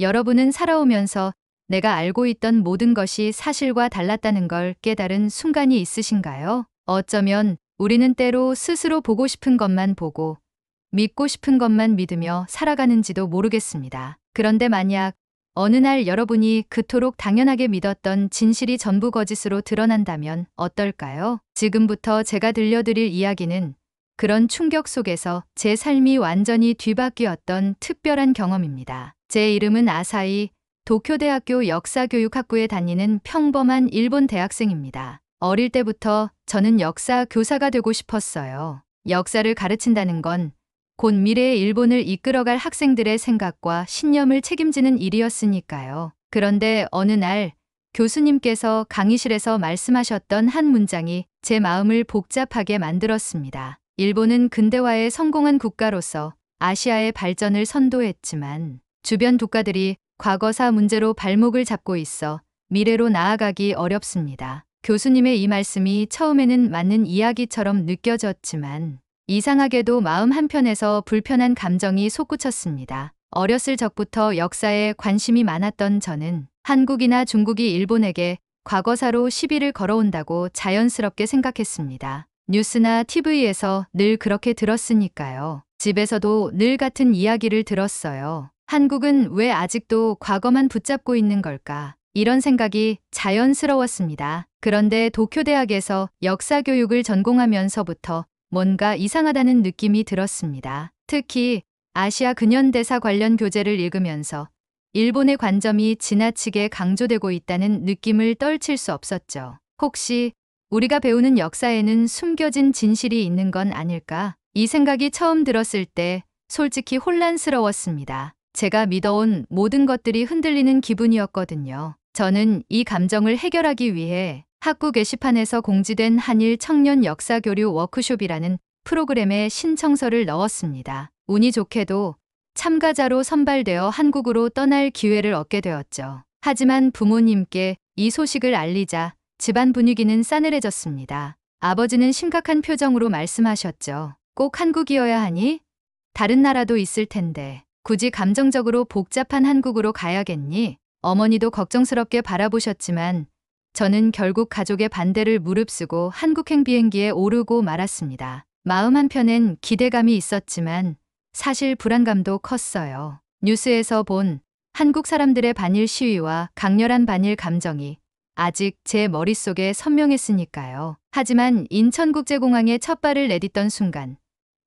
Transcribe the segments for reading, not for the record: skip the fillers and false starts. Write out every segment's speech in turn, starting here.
여러분은 살아오면서 내가 알고 있던 모든 것이 사실과 달랐다는 걸 깨달은 순간이 있으신가요? 어쩌면 우리는 때로 스스로 보고 싶은 것만 보고 믿고 싶은 것만 믿으며 살아가는지도 모르겠습니다. 그런데 만약 어느 날 여러분이 그토록 당연하게 믿었던 진실이 전부 거짓으로 드러난다면 어떨까요? 지금부터 제가 들려드릴 이야기는 그런 충격 속에서 제 삶이 완전히 뒤바뀌었던 특별한 경험입니다. 제 이름은 아사히, 도쿄대학교 역사교육학부에 다니는 평범한 일본 대학생입니다. 어릴 때부터 저는 역사 교사가 되고 싶었어요. 역사를 가르친다는 건 곧 미래의 일본을 이끌어갈 학생들의 생각과 신념을 책임지는 일이었으니까요. 그런데 어느 날 교수님께서 강의실에서 말씀하셨던 한 문장이 제 마음을 복잡하게 만들었습니다. 일본은 근대화에 성공한 국가로서 아시아의 발전을 선도했지만 주변 국가들이 과거사 문제로 발목을 잡고 있어 미래로 나아가기 어렵습니다. 교수님의 이 말씀이 처음에는 맞는 이야기처럼 느껴졌지만 이상하게도 마음 한편에서 불편한 감정이 솟구쳤습니다. 어렸을 적부터 역사에 관심이 많았던 저는 한국이나 중국이 일본에게 과거사로 시비를 걸어온다고 자연스럽게 생각했습니다. 뉴스나 TV에서 늘 그렇게 들었으니까요. 집에서도 늘 같은 이야기를 들었어요. 한국은 왜 아직도 과거만 붙잡고 있는 걸까? 이런 생각이 자연스러웠습니다. 그런데 도쿄대학에서 역사교육을 전공하면서부터 뭔가 이상하다는 느낌이 들었습니다. 특히 아시아 근현대사 관련 교재를 읽으면서 일본의 관점이 지나치게 강조되고 있다는 느낌을 떨칠 수 없었죠. 혹시 우리가 배우는 역사에는 숨겨진 진실이 있는 건 아닐까? 이 생각이 처음 들었을 때 솔직히 혼란스러웠습니다. 제가 믿어온 모든 것들이 흔들리는 기분이었거든요. 저는 이 감정을 해결하기 위해 학부 게시판에서 공지된 한일 청년 역사교류 워크숍이라는 프로그램에 신청서를 넣었습니다. 운이 좋게도 참가자로 선발되어 한국으로 떠날 기회를 얻게 되었죠. 하지만 부모님께 이 소식을 알리자 집안 분위기는 싸늘해졌습니다. 아버지는 심각한 표정으로 말씀하셨죠. 꼭 한국이어야 하니? 다른 나라도 있을 텐데 굳이 감정적으로 복잡한 한국으로 가야겠니? 어머니도 걱정스럽게 바라보셨지만 저는 결국 가족의 반대를 무릅쓰고 한국행 비행기에 오르고 말았습니다. 마음 한편엔 기대감이 있었지만 사실 불안감도 컸어요. 뉴스에서 본 한국 사람들의 반일 시위와 강렬한 반일 감정이 아직 제 머릿속에 선명했으니까요. 하지만 인천국제공항에 첫 발을 내딛던 순간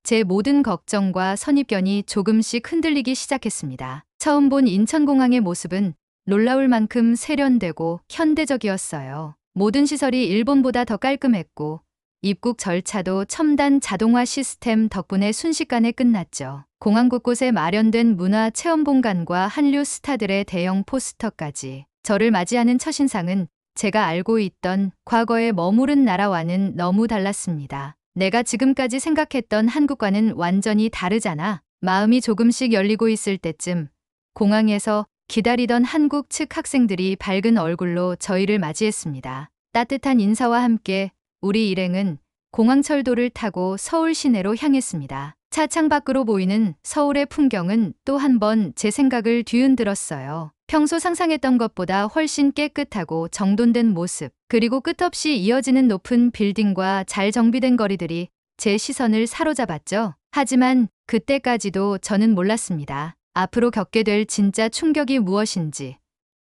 제 모든 걱정과 선입견이 조금씩 흔들리기 시작했습니다. 처음 본 인천공항의 모습은 놀라울 만큼 세련되고 현대적이었어요. 모든 시설이 일본보다 더 깔끔했고 입국 절차도 첨단 자동화 시스템 덕분에 순식간에 끝났죠. 공항 곳곳에 마련된 문화 체험 공간과 한류 스타들의 대형 포스터까지. 저를 맞이하는 첫인상은 제가 알고 있던 과거에 머무른 나라와는 너무 달랐습니다. 내가 지금까지 생각했던 한국과는 완전히 다르잖아. 마음이 조금씩 열리고 있을 때쯤 공항에서 기다리던 한국 측 학생들이 밝은 얼굴로 저희를 맞이했습니다. 따뜻한 인사와 함께 우리 일행은 공항철도를 타고 서울 시내로 향했습니다. 차 창밖으로 보이는 서울의 풍경은 또 한 번 제 생각을 뒤흔들었어요. 평소 상상했던 것보다 훨씬 깨끗하고 정돈된 모습, 그리고 끝없이 이어지는 높은 빌딩과 잘 정비된 거리들이 제 시선을 사로잡았죠. 하지만 그때까지도 저는 몰랐습니다. 앞으로 겪게 될 진짜 충격이 무엇인지,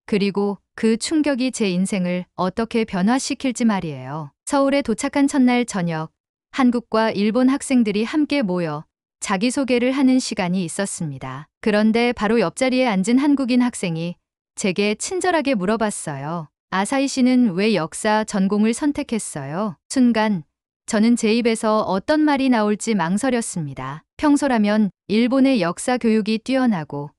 그리고 그 충격이 제 인생을 어떻게 변화시킬지 말이에요. 서울에 도착한 첫날 저녁, 한국과 일본 학생들이 함께 모여 자기소개를 하는 시간이 있었습니다. 그런데 바로 옆자리에 앉은 한국인 학생이 제게 친절하게 물어봤어요. 아사히 씨는 왜 역사 전공을 선택했어요? 순간 저는 제 입에서 어떤 말이 나올지 망설였습니다. 평소라면 일본의 역사 교육이 뛰어나고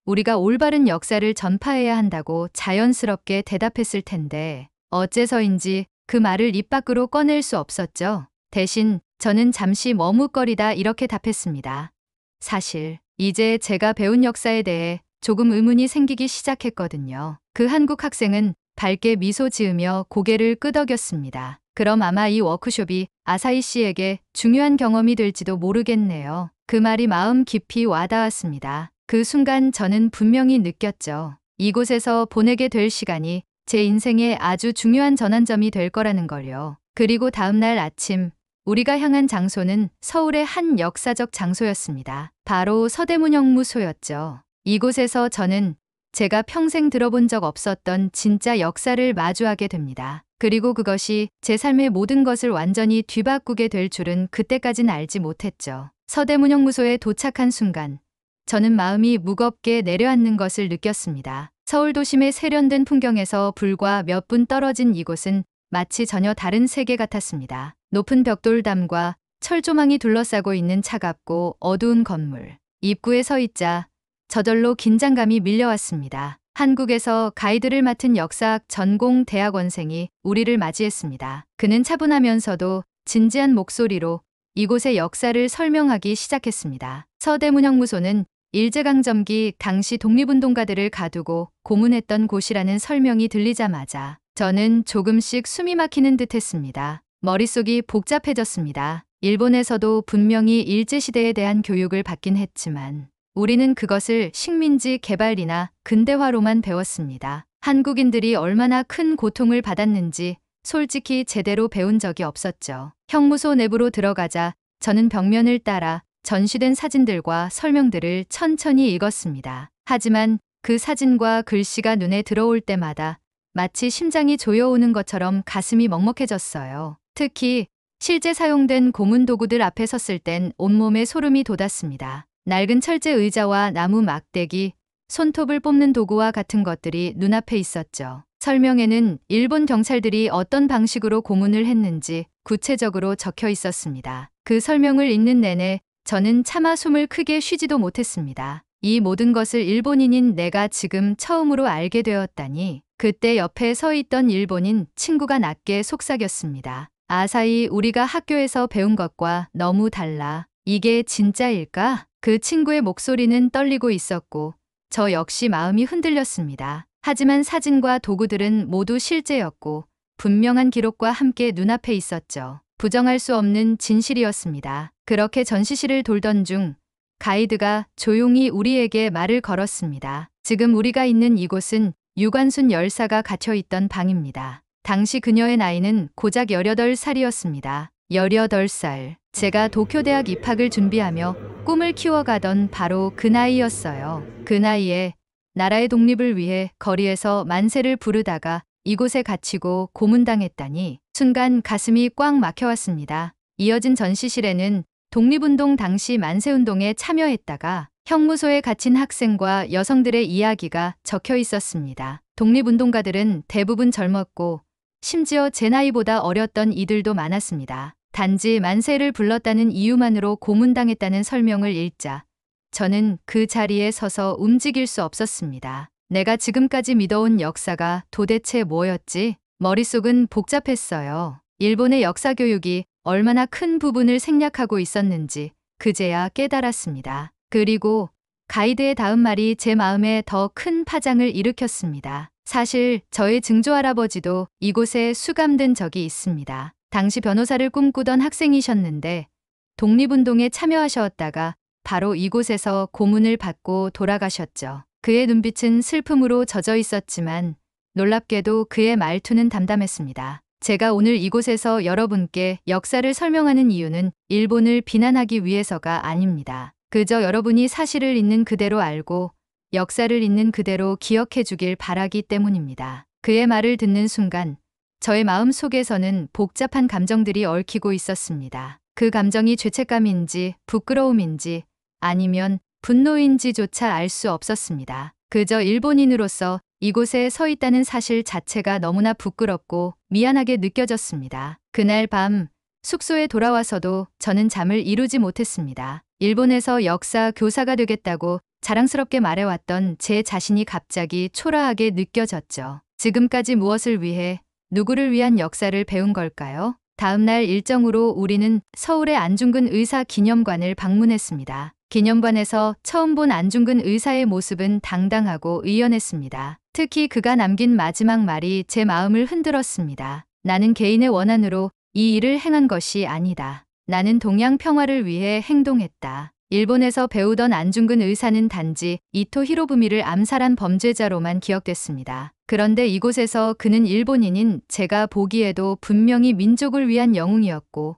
우리가 올바른 역사를 전파해야 한다고 자연스럽게 대답했을 텐데 어째서인지 그 말을 입 밖으로 꺼낼 수 없었죠. 대신 저는 잠시 머뭇거리다 이렇게 답했습니다. 사실 이제 제가 배운 역사에 대해 조금 의문이 생기기 시작했거든요. 그 한국 학생은 밝게 미소 지으며 고개를 끄덕였습니다. 그럼 아마 이 워크숍이 아사히 씨에게 중요한 경험이 될지도 모르겠네요. 그 말이 마음 깊이 와닿았습니다. 그 순간 저는 분명히 느꼈죠. 이곳에서 보내게 될 시간이 제 인생의 아주 중요한 전환점이 될 거라는 걸요. 그리고 다음 날 아침 우리가 향한 장소는 서울의 한 역사적 장소였습니다. 바로 서대문형무소였죠. 이곳에서 저는 제가 평생 들어본 적 없었던 진짜 역사를 마주하게 됩니다. 그리고 그것이 제 삶의 모든 것을 완전히 뒤바꾸게 될 줄은 그때까진 알지 못했죠. 서대문형무소에 도착한 순간 저는 마음이 무겁게 내려앉는 것을 느꼈습니다. 서울 도심의 세련된 풍경에서 불과 몇 분 떨어진 이곳은 마치 전혀 다른 세계 같았습니다. 높은 벽돌담과 철조망이 둘러싸고 있는 차갑고 어두운 건물. 입구에 서 있자 저절로 긴장감이 밀려왔습니다. 한국에서 가이드를 맡은 역사학 전공 대학원생이 우리를 맞이했습니다. 그는 차분하면서도 진지한 목소리로 이곳의 역사를 설명하기 시작했습니다. 서대문형무소는 일제강점기 당시 독립운동가들을 가두고 고문했던 곳이라는 설명이 들리자마자 저는 조금씩 숨이 막히는 듯 했습니다. 머릿속이 복잡해졌습니다. 일본에서도 분명히 일제시대에 대한 교육을 받긴 했지만 우리는 그것을 식민지 개발이나 근대화로만 배웠습니다. 한국인들이 얼마나 큰 고통을 받았는지 솔직히 제대로 배운 적이 없었죠. 형무소 내부로 들어가자 저는 벽면을 따라 전시된 사진들과 설명들을 천천히 읽었습니다. 하지만 그 사진과 글씨가 눈에 들어올 때마다 마치 심장이 조여오는 것처럼 가슴이 먹먹해졌어요. 특히 실제 사용된 고문 도구들 앞에 섰을 땐 온몸에 소름이 돋았습니다. 낡은 철제 의자와 나무 막대기, 손톱을 뽑는 도구와 같은 것들이 눈앞에 있었죠. 설명에는 일본 경찰들이 어떤 방식으로 고문을 했는지 구체적으로 적혀 있었습니다. 그 설명을 읽는 내내 저는 차마 숨을 크게 쉬지도 못했습니다. 이 모든 것을 일본인인 내가 지금 처음으로 알게 되었다니 그때 옆에 서 있던 일본인 친구가 낮게 속삭였습니다. 아사히 우리가 학교에서 배운 것과 너무 달라. 이게 진짜일까? 그 친구의 목소리는 떨리고 있었고 저 역시 마음이 흔들렸습니다. 하지만 사진과 도구들은 모두 실제였고 분명한 기록과 함께 눈앞에 있었죠. 부정할 수 없는 진실이었습니다. 그렇게 전시실을 돌던 중 가이드가 조용히 우리에게 말을 걸었습니다. 지금 우리가 있는 이곳은 유관순 열사가 갇혀있던 방입니다. 당시 그녀의 나이는 고작 18살이었습니다. 18살. 제가 도쿄대학 입학을 준비하며 꿈을 키워가던 바로 그 나이였어요. 그 나이에 나라의 독립을 위해 거리에서 만세를 부르다가 이곳에 갇히고 고문당했다니 순간 가슴이 꽉 막혀왔습니다. 이어진 전시실에는 독립운동 당시 만세운동에 참여했다가 형무소에 갇힌 학생과 여성들의 이야기가 적혀 있었습니다. 독립운동가들은 대부분 젊었고 심지어 제 나이보다 어렸던 이들도 많았습니다. 단지 만세를 불렀다는 이유만으로 고문당했다는 설명을 읽자 저는 그 자리에 서서 움직일 수 없었습니다. 내가 지금까지 믿어온 역사가 도대체 뭐였지? 머릿속은 복잡했어요. 일본의 역사 교육이 얼마나 큰 부분을 생략하고 있었는지 그제야 깨달았습니다. 그리고 가이드의 다음 말이 제 마음에 더 큰 파장을 일으켰습니다. 사실 저의 증조할아버지도 이곳에 수감된 적이 있습니다. 당시 변호사를 꿈꾸던 학생이셨는데 독립운동에 참여하셨다가 바로 이곳에서 고문을 받고 돌아가셨죠. 그의 눈빛은 슬픔으로 젖어 있었지만 놀랍게도 그의 말투는 담담했습니다. 제가 오늘 이곳에서 여러분께 역사를 설명하는 이유는 일본을 비난하기 위해서가 아닙니다. 그저 여러분이 사실을 있는 그대로 알고 역사를 있는 그대로 기억해 주길 바라기 때문입니다. 그의 말을 듣는 순간 저의 마음 속에서는 복잡한 감정들이 얽히고 있었습니다. 그 감정이 죄책감인지 부끄러움인지 아니면 분노인지조차 알 수 없었습니다. 그저 일본인으로서 이곳에 서 있다는 사실 자체가 너무나 부끄럽고 미안하게 느껴졌습니다. 그날 밤 숙소에 돌아와서도 저는 잠을 이루지 못했습니다. 일본에서 역사 교사가 되겠다고 자랑스럽게 말해왔던 제 자신이 갑자기 초라하게 느껴졌죠. 지금까지 무엇을 위해 누구를 위한 역사를 배운 걸까요? 다음 날 일정으로 우리는 서울의 안중근 의사 기념관을 방문했습니다. 기념관에서 처음 본 안중근 의사의 모습은 당당하고 의연했습니다. 특히 그가 남긴 마지막 말이 제 마음을 흔들었습니다. 나는 개인의 원한으로 이 일을 행한 것이 아니다. 나는 동양 평화를 위해 행동했다. 일본에서 배우던 안중근 의사는 단지 이토 히로부미를 암살한 범죄자로만 기억됐습니다. 그런데 이곳에서 그는 일본인인 제가 보기에도 분명히 민족을 위한 영웅이었고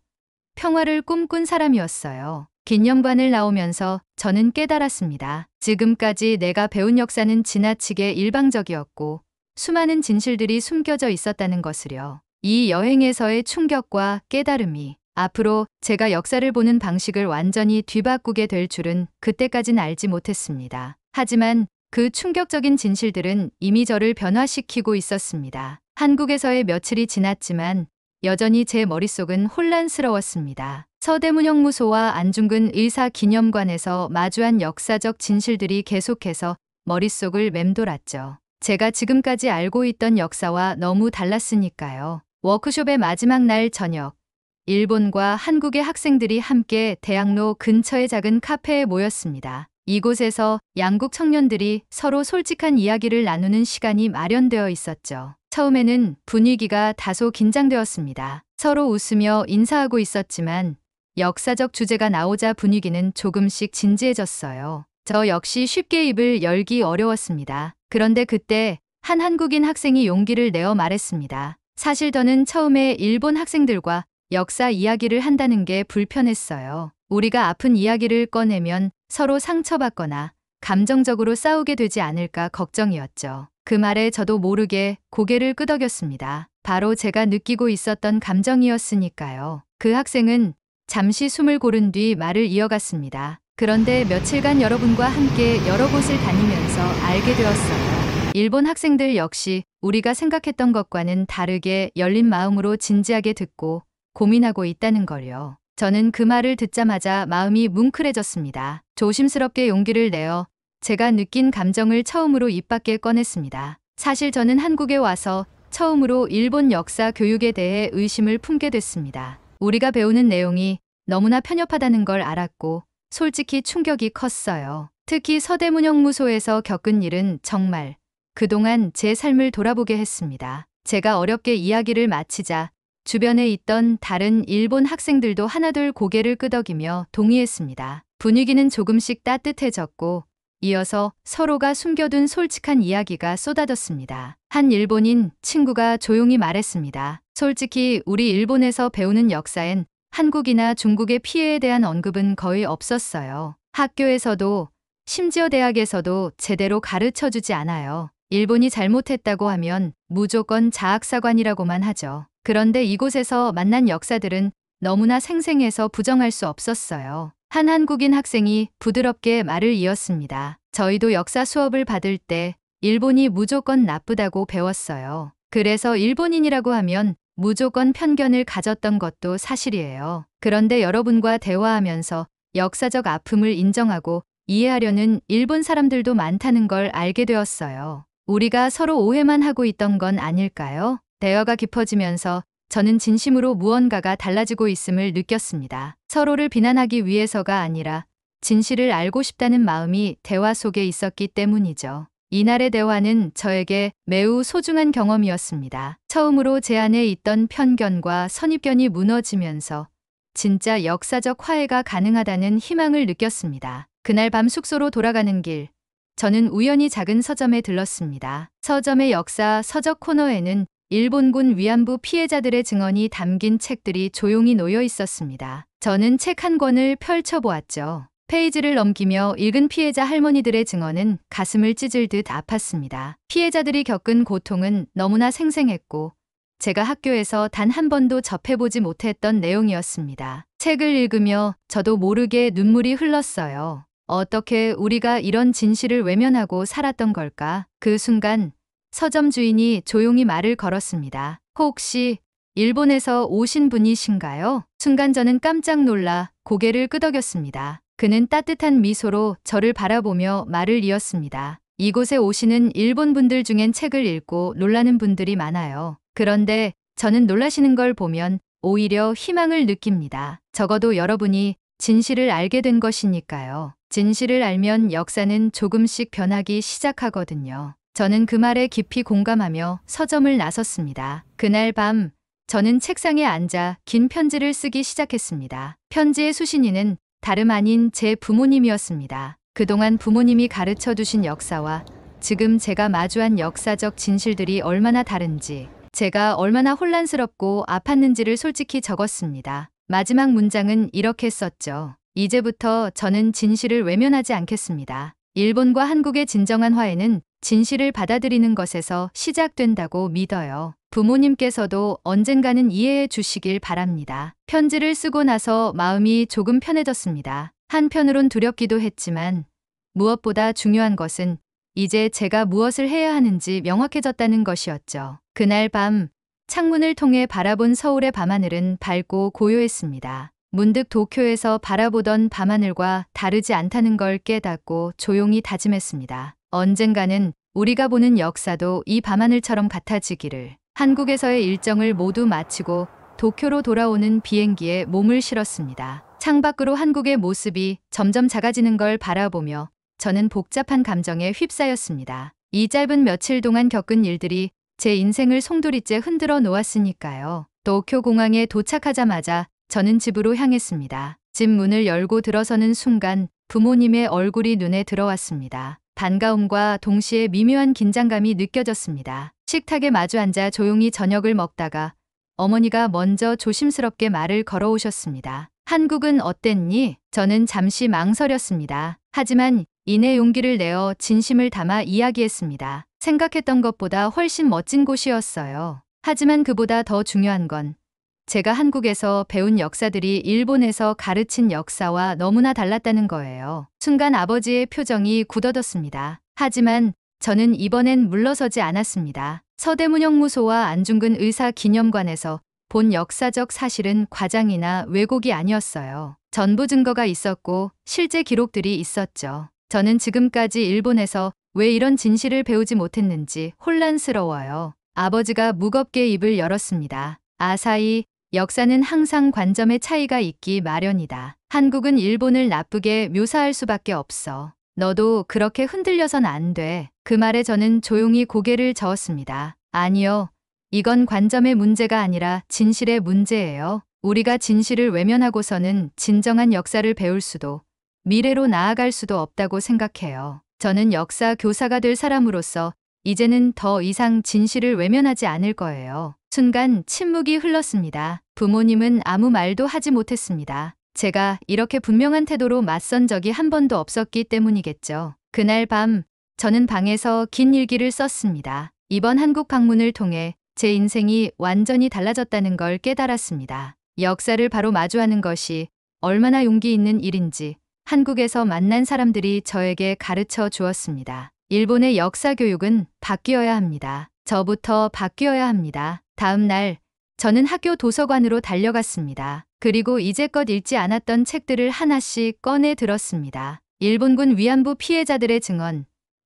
평화를 꿈꾼 사람이었어요. 기념관을 나오면서 저는 깨달았습니다. 지금까지 내가 배운 역사는 지나치게 일방적이었고 수많은 진실들이 숨겨져 있었다는 것을요. 이 여행에서의 충격과 깨달음이 앞으로 제가 역사를 보는 방식을 완전히 뒤바꾸게 될 줄은 그때까진 알지 못했습니다. 하지만 그 충격적인 진실들은 이미 저를 변화시키고 있었습니다. 한국에서의 며칠이 지났지만 여전히 제 머릿속은 혼란스러웠습니다. 서대문형무소와 안중근 의사 기념관에서 마주한 역사적 진실들이 계속해서 머릿속을 맴돌았죠. 제가 지금까지 알고 있던 역사와 너무 달랐으니까요. 워크숍의 마지막 날 저녁, 일본과 한국의 학생들이 함께 대학로 근처의 작은 카페에 모였습니다. 이곳에서 양국 청년들이 서로 솔직한 이야기를 나누는 시간이 마련되어 있었죠. 처음에는 분위기가 다소 긴장되었습니다. 서로 웃으며 인사하고 있었지만 역사적 주제가 나오자 분위기는 조금씩 진지해졌어요. 저 역시 쉽게 입을 열기 어려웠습니다. 그런데 그때 한 한국인 학생이 용기를 내어 말했습니다. 사실 저는 처음에 일본 학생들과 역사 이야기를 한다는 게 불편했어요. 우리가 아픈 이야기를 꺼내면 서로 상처받거나 감정적으로 싸우게 되지 않을까 걱정이었죠. 그 말에 저도 모르게 고개를 끄덕였습니다. 바로 제가 느끼고 있었던 감정이었으니까요. 그 학생은 잠시 숨을 고른 뒤 말을 이어갔습니다. 그런데 며칠간 여러분과 함께 여러 곳을 다니면서 알게 되었어요. 일본 학생들 역시 우리가 생각했던 것과는 다르게 열린 마음으로 진지하게 듣고 고민하고 있다는 걸요. 저는 그 말을 듣자마자 마음이 뭉클해졌습니다. 조심스럽게 용기를 내어 제가 느낀 감정을 처음으로 입 밖에 꺼냈습니다. 사실 저는 한국에 와서 처음으로 일본 역사 교육에 대해 의심을 품게 됐습니다. 우리가 배우는 내용이 너무나 편협하다는 걸 알았고 솔직히 충격이 컸어요. 특히 서대문형무소에서 겪은 일은 정말 그동안 제 삶을 돌아보게 했습니다. 제가 어렵게 이야기를 마치자 주변에 있던 다른 일본 학생들도 하나둘 고개를 끄덕이며 동의했습니다. 분위기는 조금씩 따뜻해졌고 이어서 서로가 숨겨둔 솔직한 이야기가 쏟아졌습니다. 한 일본인 친구가 조용히 말했습니다. 솔직히 우리 일본에서 배우는 역사엔 한국이나 중국의 피해에 대한 언급은 거의 없었어요. 학교에서도 심지어 대학에서도 제대로 가르쳐주지 않아요. 일본이 잘못했다고 하면 무조건 자학사관이라고만 하죠. 그런데 이곳에서 만난 역사들은 너무나 생생해서 부정할 수 없었어요. 한 한국인 학생이 부드럽게 말을 이었습니다. 저희도 역사 수업을 받을 때 일본이 무조건 나쁘다고 배웠어요. 그래서 일본인이라고 하면 무조건 편견을 가졌던 것도 사실이에요. 그런데 여러분과 대화하면서 역사적 아픔을 인정하고 이해하려는 일본 사람들도 많다는 걸 알게 되었어요. 우리가 서로 오해만 하고 있던 건 아닐까요? 대화가 깊어지면서 저는 진심으로 무언가가 달라지고 있음을 느꼈습니다. 서로를 비난하기 위해서가 아니라 진실을 알고 싶다는 마음이 대화 속에 있었기 때문이죠. 이날의 대화는 저에게 매우 소중한 경험이었습니다. 처음으로 제 안에 있던 편견과 선입견이 무너지면서 진짜 역사적 화해가 가능하다는 희망을 느꼈습니다. 그날 밤 숙소로 돌아가는 길, 저는 우연히 작은 서점에 들렀습니다. 서점의 역사 서적 코너에는 일본군 위안부 피해자들의 증언이 담긴 책들이 조용히 놓여 있었습니다. 저는 책 한 권을 펼쳐보았죠. 페이지를 넘기며 읽은 피해자 할머니들의 증언은 가슴을 찢을 듯 아팠습니다. 피해자들이 겪은 고통은 너무나 생생했고 제가 학교에서 단 한 번도 접해보지 못했던 내용이었습니다. 책을 읽으며 저도 모르게 눈물이 흘렀어요. 어떻게 우리가 이런 진실을 외면하고 살았던 걸까? 그 순간 서점 주인이 조용히 말을 걸었습니다. 혹시 일본에서 오신 분이신가요? 순간 저는 깜짝 놀라 고개를 끄덕였습니다. 그는 따뜻한 미소로 저를 바라보며 말을 이었습니다. 이곳에 오시는 일본 분들 중엔 책을 읽고 놀라는 분들이 많아요. 그런데 저는 놀라시는 걸 보면 오히려 희망을 느낍니다. 적어도 여러분이 진실을 알게 된 것이니까요. 진실을 알면 역사는 조금씩 변하기 시작하거든요. 저는 그 말에 깊이 공감하며 서점을 나섰습니다. 그날 밤 저는 책상에 앉아 긴 편지를 쓰기 시작했습니다. 편지의 수신인은 다름 아닌 제 부모님이었습니다. 그동안 부모님이 가르쳐 두신 역사와 지금 제가 마주한 역사적 진실들이 얼마나 다른지, 제가 얼마나 혼란스럽고 아팠는지를 솔직히 적었습니다. 마지막 문장은 이렇게 썼죠. 이제부터 저는 진실을 외면하지 않겠습니다. 일본과 한국의 진정한 화해는 진실을 받아들이는 것에서 시작된다고 믿어요. 부모님께서도 언젠가는 이해해 주시길 바랍니다. 편지를 쓰고 나서 마음이 조금 편해졌습니다. 한편으론 두렵기도 했지만 무엇보다 중요한 것은 이제 제가 무엇을 해야 하는지 명확해졌다는 것이었죠. 그날 밤 창문을 통해 바라본 서울의 밤하늘은 밝고 고요했습니다. 문득 도쿄에서 바라보던 밤하늘과 다르지 않다는 걸 깨닫고 조용히 다짐했습니다. 언젠가는 우리가 보는 역사도 이 밤하늘처럼 같아지기를. 한국에서의 일정을 모두 마치고 도쿄로 돌아오는 비행기에 몸을 실었습니다. 창밖으로 한국의 모습이 점점 작아지는 걸 바라보며 저는 복잡한 감정에 휩싸였습니다. 이 짧은 며칠 동안 겪은 일들이 제 인생을 송두리째 흔들어 놓았으니까요. 도쿄 공항에 도착하자마자 저는 집으로 향했습니다. 집 문을 열고 들어서는 순간 부모님의 얼굴이 눈에 들어왔습니다. 반가움과 동시에 미묘한 긴장감이 느껴졌습니다. 식탁에 마주 앉아 조용히 저녁을 먹다가 어머니가 먼저 조심스럽게 말을 걸어오셨습니다. 한국은 어땠니? 저는 잠시 망설였습니다. 하지만 이내 용기를 내어 진심을 담아 이야기했습니다. 생각했던 것보다 훨씬 멋진 곳이었어요. 하지만 그보다 더 중요한 건 제가 한국에서 배운 역사들이 일본에서 가르친 역사와 너무나 달랐다는 거예요. 순간 아버지의 표정이 굳어졌습니다. 하지만 저는 이번엔 물러서지 않았습니다. 서대문형무소와 안중근 의사 기념관에서 본 역사적 사실은 과장이나 왜곡이 아니었어요. 전부 증거가 있었고 실제 기록들이 있었죠. 저는 지금까지 일본에서 왜 이런 진실을 배우지 못했는지 혼란스러워요. 아버지가 무겁게 입을 열었습니다. 아사히, 역사는 항상 관점의 차이가 있기 마련이다. 한국은 일본을 나쁘게 묘사할 수밖에 없어. 너도 그렇게 흔들려선 안 돼. 그 말에 저는 조용히 고개를 저었습니다. 아니요. 이건 관점의 문제가 아니라 진실의 문제예요. 우리가 진실을 외면하고서는 진정한 역사를 배울 수도, 미래로 나아갈 수도 없다고 생각해요. 저는 역사 교사가 될 사람으로서 이제는 더 이상 진실을 외면하지 않을 거예요. 순간 침묵이 흘렀습니다. 부모님은 아무 말도 하지 못했습니다. 제가 이렇게 분명한 태도로 맞선 적이 한 번도 없었기 때문이겠죠. 그날 밤 저는 방에서 긴 일기를 썼습니다. 이번 한국 방문을 통해 제 인생이 완전히 달라졌다는 걸 깨달았습니다. 역사를 바로 마주하는 것이 얼마나 용기 있는 일인지 한국에서 만난 사람들이 저에게 가르쳐 주었습니다. 일본의 역사 교육은 바뀌어야 합니다. 저부터 바뀌어야 합니다. 다음 날 저는 학교 도서관으로 달려갔습니다. 그리고 이제껏 읽지 않았던 책들을 하나씩 꺼내 들었습니다. 일본군 위안부 피해자들의 증언,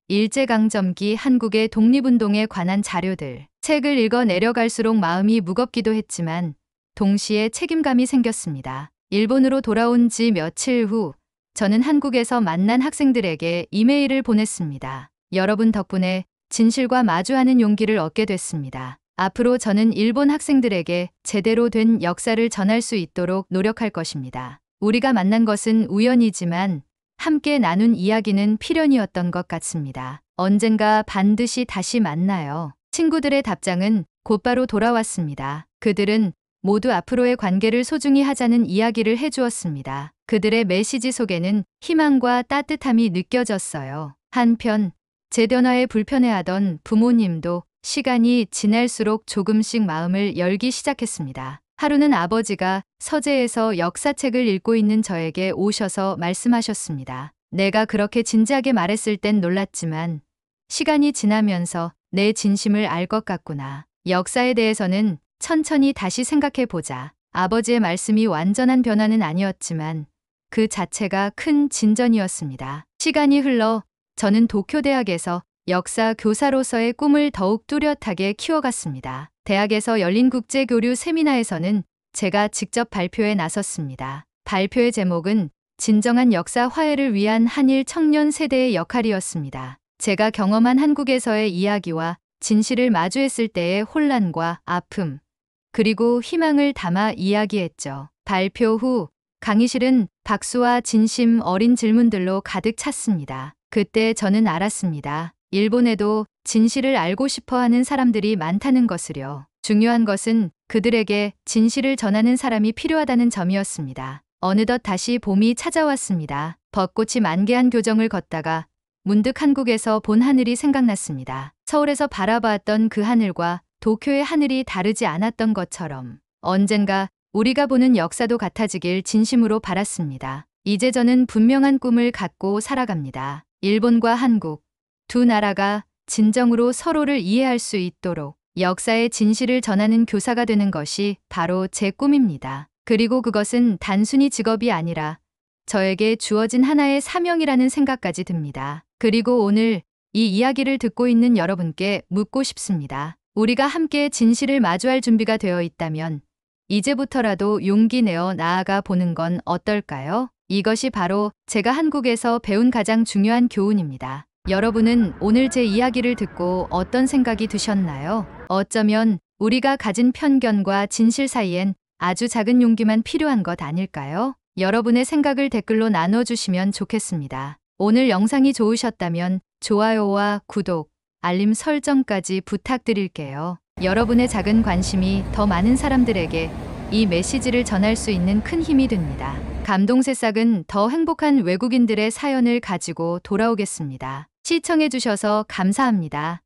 일제강점기 한국의 독립운동에 관한 자료들. 책을 읽어 내려갈수록 마음이 무겁기도 했지만 동시에 책임감이 생겼습니다. 일본으로 돌아온 지 며칠 후 저는 한국에서 만난 학생들에게 이메일을 보냈습니다. 여러분 덕분에 진실과 마주하는 용기를 얻게 됐습니다. 앞으로 저는 일본 학생들에게 제대로 된 역사를 전할 수 있도록 노력할 것입니다. 우리가 만난 것은 우연이지만 함께 나눈 이야기는 필연이었던 것 같습니다. 언젠가 반드시 다시 만나요. 친구들의 답장은 곧바로 돌아왔습니다. 그들은 모두 앞으로의 관계를 소중히 하자는 이야기를 해주었습니다. 그들의 메시지 속에는 희망과 따뜻함이 느껴졌어요. 한편 제 변화에 불편해하던 부모님도 시간이 지날수록 조금씩 마음을 열기 시작했습니다. 하루는 아버지가 서재에서 역사책을 읽고 있는 저에게 오셔서 말씀하셨습니다. 내가 그렇게 진지하게 말했을 땐 놀랐지만 시간이 지나면서 내 진심을 알 것 같구나. 역사에 대해서는 천천히 다시 생각해 보자. 아버지의 말씀이 완전한 변화는 아니었지만 그 자체가 큰 진전이었습니다. 시간이 흘러 저는 도쿄대학에서 역사 교사로서의 꿈을 더욱 뚜렷하게 키워갔습니다. 대학에서 열린 국제교류 세미나에서는 제가 직접 발표에 나섰습니다. 발표의 제목은 진정한 역사 화해를 위한 한일 청년 세대의 역할이었습니다. 제가 경험한 한국에서의 이야기와 진실을 마주했을 때의 혼란과 아픔, 그리고 희망을 담아 이야기했죠. 발표 후 강의실은 박수와 진심 어린 질문들로 가득 찼습니다. 그때 저는 알았습니다. 일본에도 진실을 알고 싶어 하는 사람들이 많다는 것을요. 중요한 것은 그들에게 진실을 전하는 사람이 필요하다는 점이었습니다. 어느덧 다시 봄이 찾아왔습니다. 벚꽃이 만개한 교정을 걷다가 문득 한국에서 본 하늘이 생각났습니다. 서울에서 바라봤던 그 하늘과 도쿄의 하늘이 다르지 않았던 것처럼 언젠가 우리가 보는 역사도 같아지길 진심으로 바랐습니다. 이제 저는 분명한 꿈을 갖고 살아갑니다. 일본과 한국, 두 나라가 진정으로 서로를 이해할 수 있도록 역사의 진실을 전하는 교사가 되는 것이 바로 제 꿈입니다. 그리고 그것은 단순히 직업이 아니라 저에게 주어진 하나의 사명이라는 생각까지 듭니다. 그리고 오늘 이 이야기를 듣고 있는 여러분께 묻고 싶습니다. 우리가 함께 진실을 마주할 준비가 되어 있다면 이제부터라도 용기 내어 나아가 보는 건 어떨까요? 이것이 바로 제가 한국에서 배운 가장 중요한 교훈입니다. 여러분은 오늘 제 이야기를 듣고 어떤 생각이 드셨나요? 어쩌면 우리가 가진 편견과 진실 사이엔 아주 작은 용기만 필요한 것 아닐까요? 여러분의 생각을 댓글로 나눠주시면 좋겠습니다. 오늘 영상이 좋으셨다면 좋아요와 구독, 알림 설정까지 부탁드릴게요. 여러분의 작은 관심이 더 많은 사람들에게 이 메시지를 전할 수 있는 큰 힘이 됩니다. 감동새싹은 더 행복한 외국인들의 사연을 가지고 돌아오겠습니다. 시청해주셔서 감사합니다.